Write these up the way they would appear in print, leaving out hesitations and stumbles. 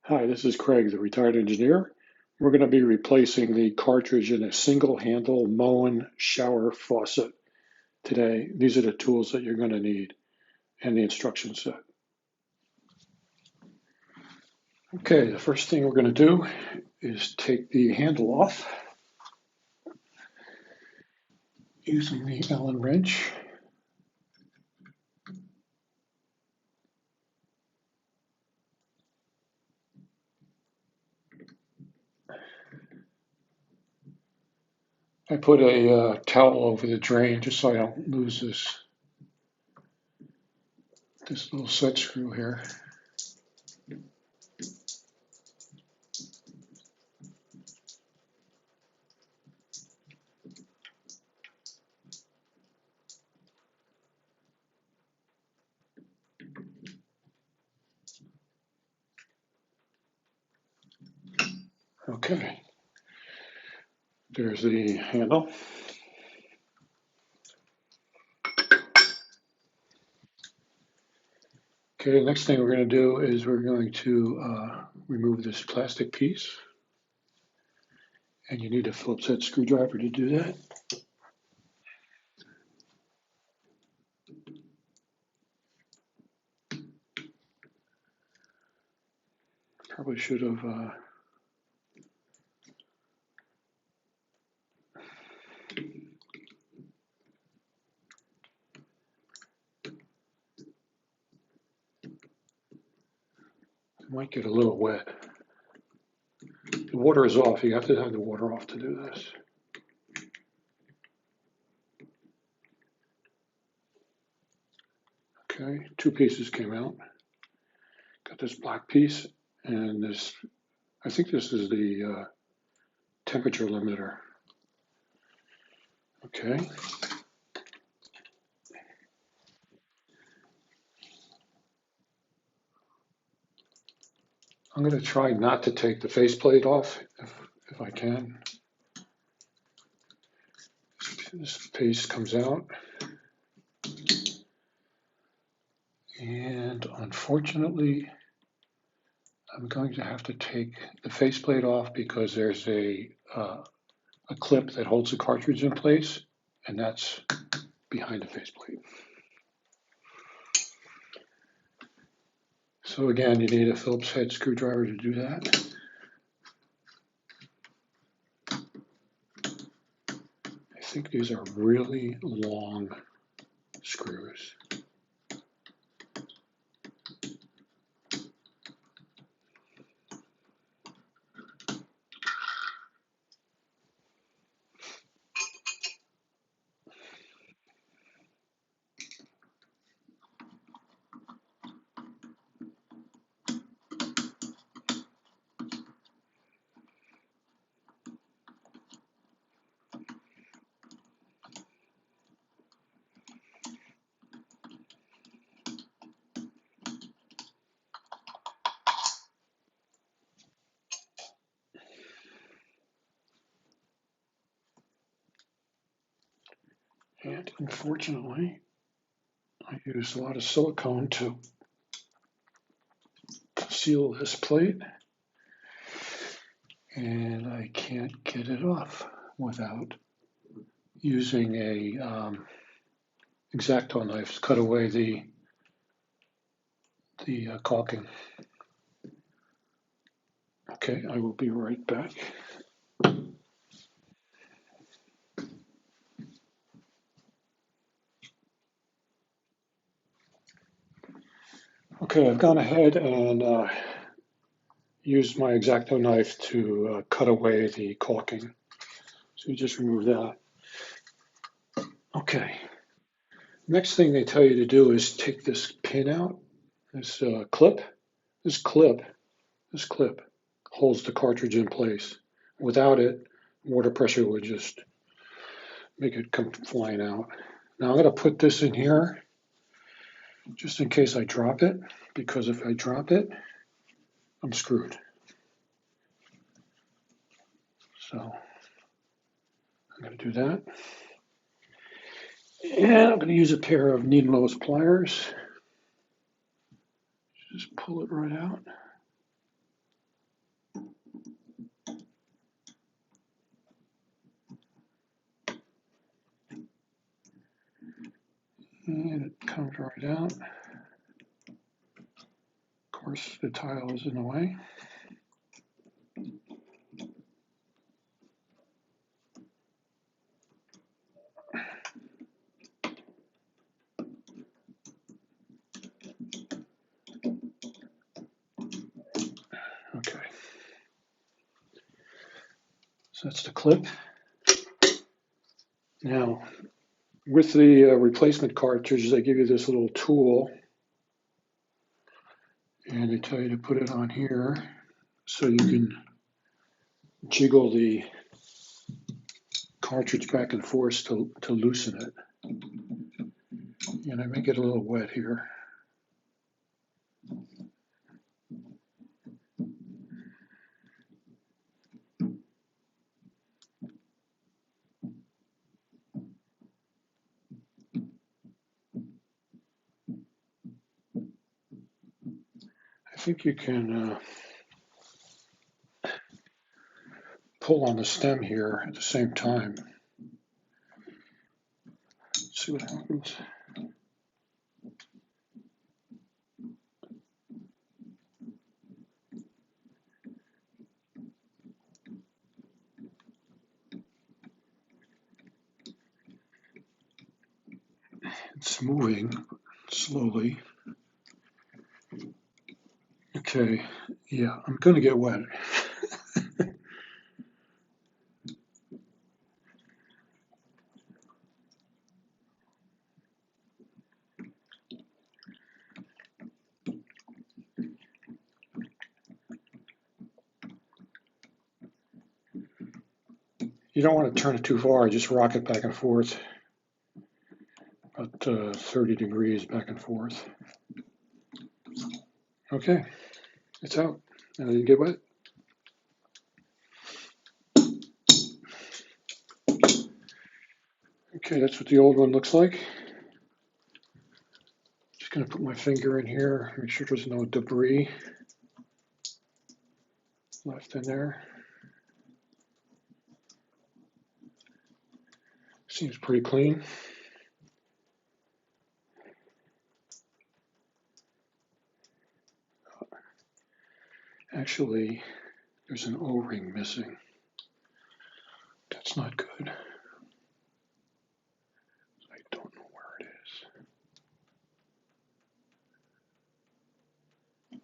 Hi, this is Craig, the retired engineer. We're going to be replacing the cartridge in a single handle Moen shower faucet today. These are the tools that you're going to need and the instruction set. Okay, the first thing we're going to do is take the handle off using the Allen wrench. I put a towel over the drain just so I don't lose this little set screw here. Okay, there's the handle. Okay, the next thing we're going to do is we're going to remove this plastic piece. And you need a Phillips head screwdriver to do that. Probably should have it might get a little wet. The water is off. You have to have the water off to do this. Okay, two pieces came out. Got this black piece and this, I think this is the temperature limiter. Okay. I'm going to try not to take the faceplate off if I can. This piece comes out. And unfortunately, I'm going to have to take the faceplate off because there's a clip that holds the cartridge in place, and that's behind the faceplate. So again, you need a Phillips head screwdriver to do that. I think these are really long screws. And unfortunately, I used a lot of silicone to seal this plate, and I can't get it off without using a X-Acto knife to cut away the caulking. Okay, I will be right back. Okay, I've gone ahead and used my X-Acto knife to cut away the caulking. So you just remove that. Okay, next thing they tell you to do is take this pin out, this clip. This clip holds the cartridge in place. Without it, water pressure would just make it come flying out. Now I'm going to put this in here just in case I drop it, because if I drop it, I'm screwed. So I'm going to do that. And I'm going to use a pair of needle nose pliers. Just pull it right out. And it comes right out. Of course, the tile is in the way. Okay. So that's the clip. Now, with the replacement cartridge, they give you this little tool, and they tell you to put it on here so you can jiggle the cartridge back and forth to loosen it. And I may get a little wet here. I think you can pull on the stem here at the same time. Let's see what happens. It's moving slowly. Okay, yeah, I'm going to get wet. You don't want to turn it too far, just rock it back and forth, about 30 degrees back and forth. Okay, it's out. Now you get wet. Okay, that's what the old one looks like. Just going to put my finger in here, make sure there's no debris left in there. Seems pretty clean. Actually, there's an O-ring missing. That's not good. I don't know where it is.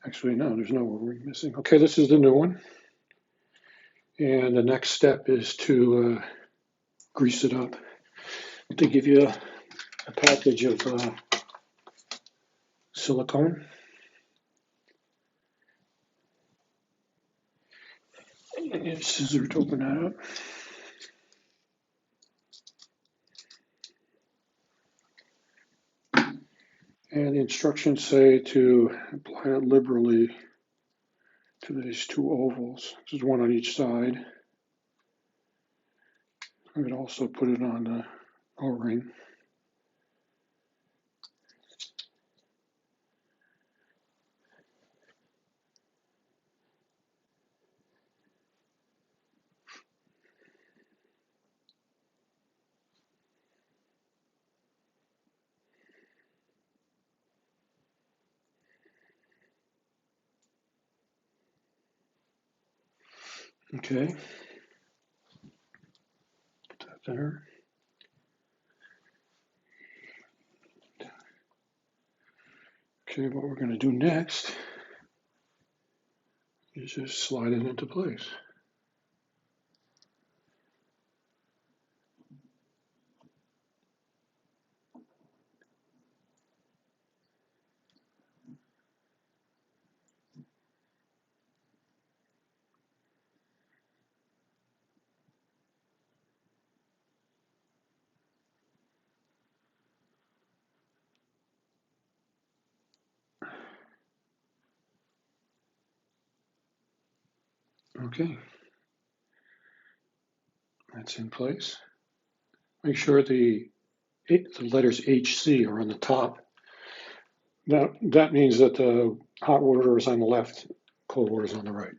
Actually, no, there's no O-ring missing. Okay, this is the new one. And the next step is to grease it up. They give you a package of silicone. And a scissor to open that up. And the instructions say to apply it liberally to these two ovals. There's one on each side. I would also put it on the O-ring. Okay. Put that there. Okay, what we're going to do next is just slide it into place. Okay, that's in place. Make sure the letters HC are on the top. That means that the hot water is on the left, cold water is on the right.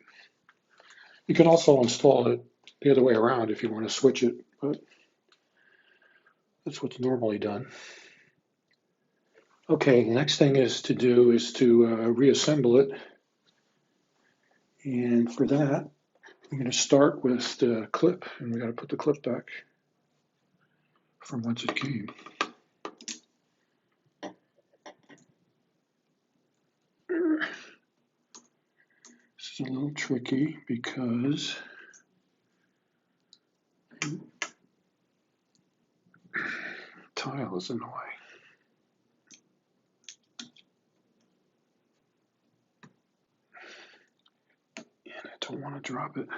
You can also install it the other way around if you want to switch it, but that's what's normally done. Okay, the next thing is to reassemble it. And for that, I'm going to start with the clip, and we got to put the clip back from whence it came. This is a little tricky because tile is in the way. And I don't want to drop it.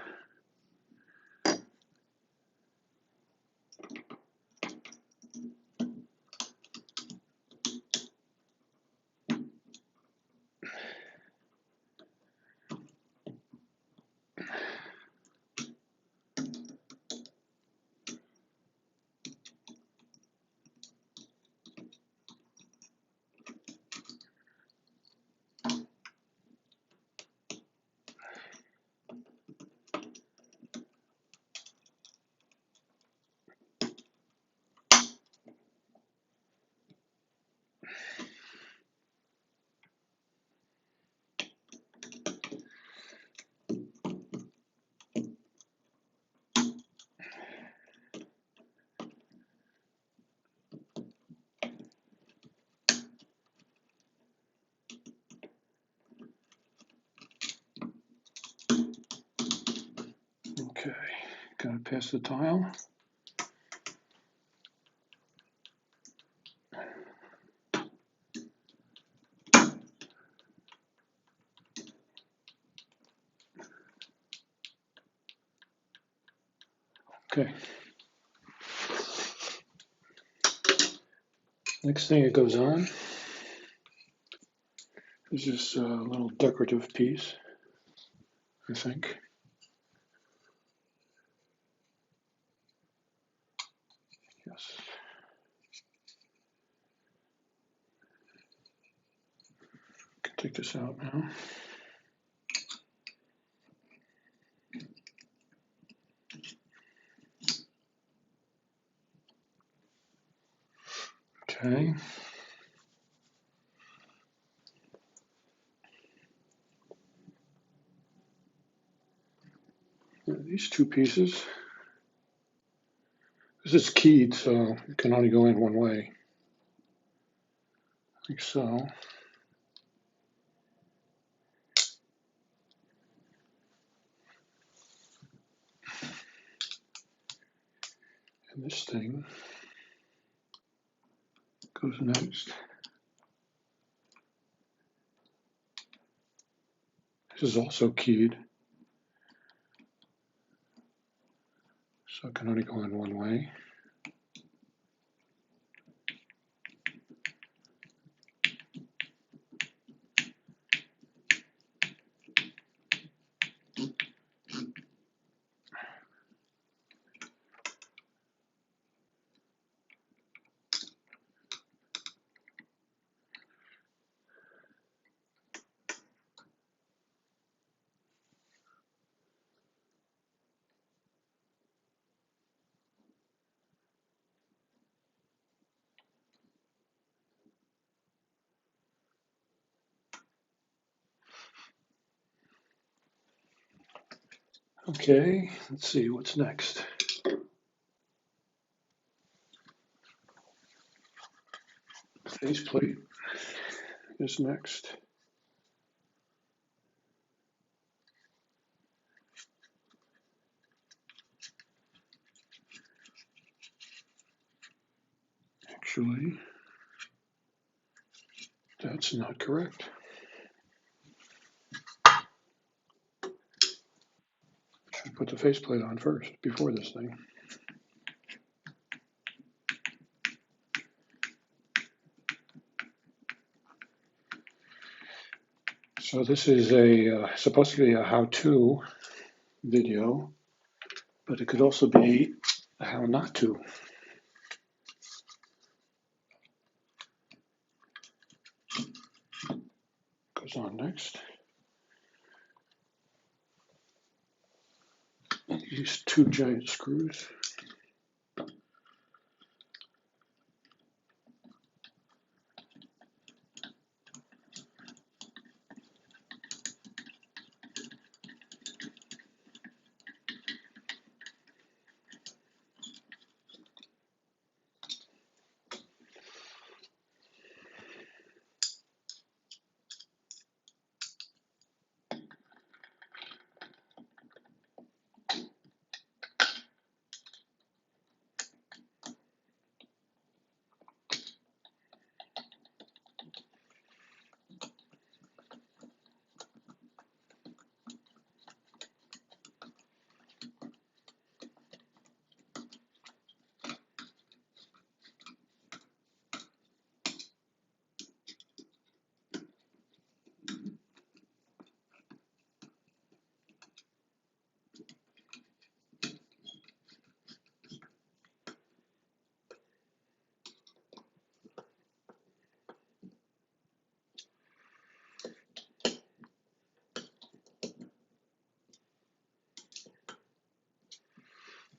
Okay, gotta pass the tile. Okay. Next thing that goes on is this little decorative piece, I think. Yes. Can take this out now. Okay. These two pieces. This is keyed, so it can only go in one way. Like so. And this thing goes next. This is also keyed, so it can only go in one way. Okay, let's see what's next. Faceplate is next. Actually, that's not correct. Should put the faceplate on first before this thing. So this is supposed to be a how-to video, but it could also be a how not to. Goes on next. These two giant screws.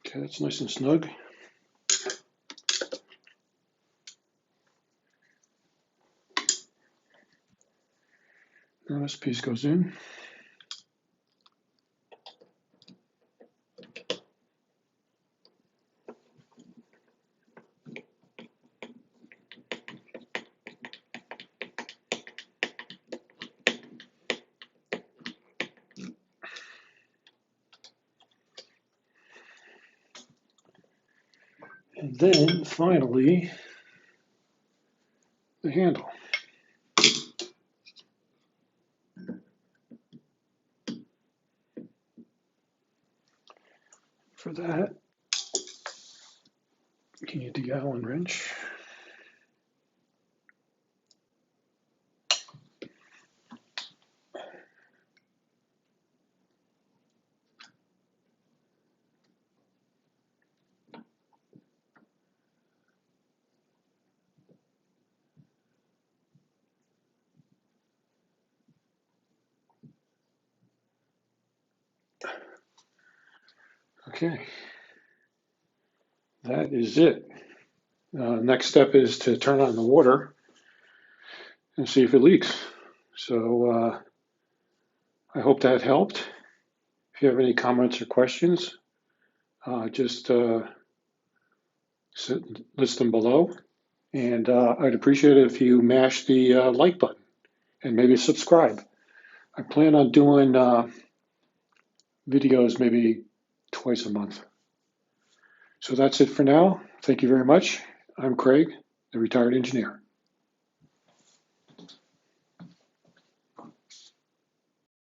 Okay, that's nice and snug. Now this piece goes in. And then finally, the handle. For that, you need the Allen wrench. Okay, that is it. Next step is to turn on the water and see if it leaks. So I hope that helped. If you have any comments or questions, just list them below. And I'd appreciate it if you mash the like button and maybe subscribe. I plan on doing videos maybe twice a month. So that's it for now. Thank you very much. I'm Craig, the retired engineer.